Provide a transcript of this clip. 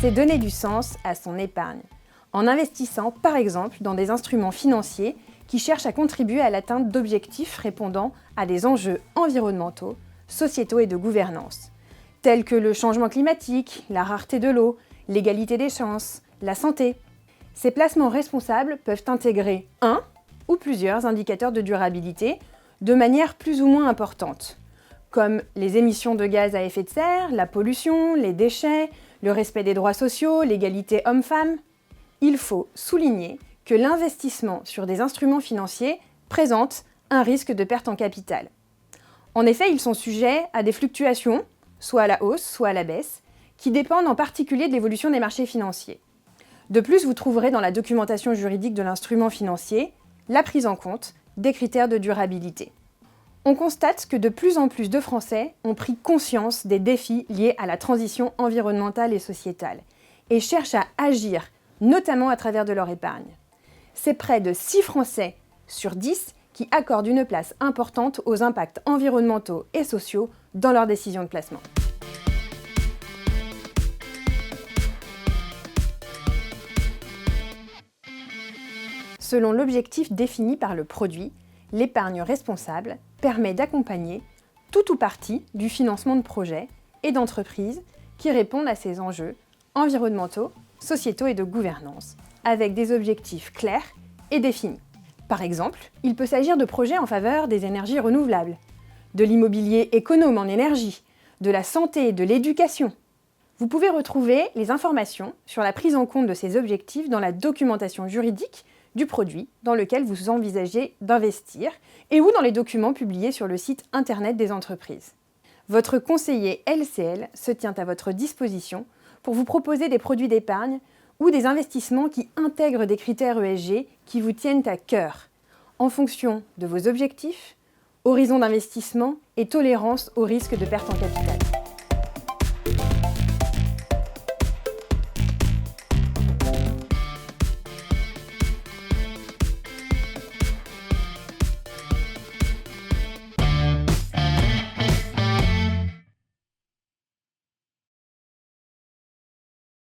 c'est donner du sens à son épargne, en investissant par exemple dans des instruments financiers qui cherchent à contribuer à l'atteinte d'objectifs répondant à des enjeux environnementaux, sociétaux et de gouvernance, tels que le changement climatique, la rareté de l'eau, l'égalité des chances, la santé. Ces placements responsables peuvent intégrer un ou plusieurs indicateurs de durabilité de manière plus ou moins importante, comme les émissions de gaz à effet de serre, la pollution, les déchets, le respect des droits sociaux, l'égalité homme-femme. Il faut souligner que l'investissement sur des instruments financiers présente un risque de perte en capital. En effet, ils sont sujets à des fluctuations, soit à la hausse, soit à la baisse, qui dépendent en particulier de l'évolution des marchés financiers. De plus, vous trouverez dans la documentation juridique de l'instrument financier la prise en compte des critères de durabilité. On constate que de plus en plus de Français ont pris conscience des défis liés à la transition environnementale et sociétale et cherchent à agir, notamment à travers de leur épargne. C'est près de 6 Français sur 10 qui accordent une place importante aux impacts environnementaux et sociaux dans leurs décisions de placement. Selon l'objectif défini par le produit, l'épargne responsable permet d'accompagner tout ou partie du financement de projets et d'entreprises qui répondent à ces enjeux environnementaux, sociétaux et de gouvernance, avec des objectifs clairs et définis. Par exemple, il peut s'agir de projets en faveur des énergies renouvelables, de l'immobilier économe en énergie, de la santé et de l'éducation. Vous pouvez retrouver les informations sur la prise en compte de ces objectifs dans la documentation juridique du produit dans lequel vous envisagez d'investir et ou dans les documents publiés sur le site internet des entreprises. Votre conseiller LCL se tient à votre disposition pour vous proposer des produits d'épargne ou des investissements qui intègrent des critères ESG qui vous tiennent à cœur, en fonction de vos objectifs, horizon d'investissement et tolérance au risque de perte en capital.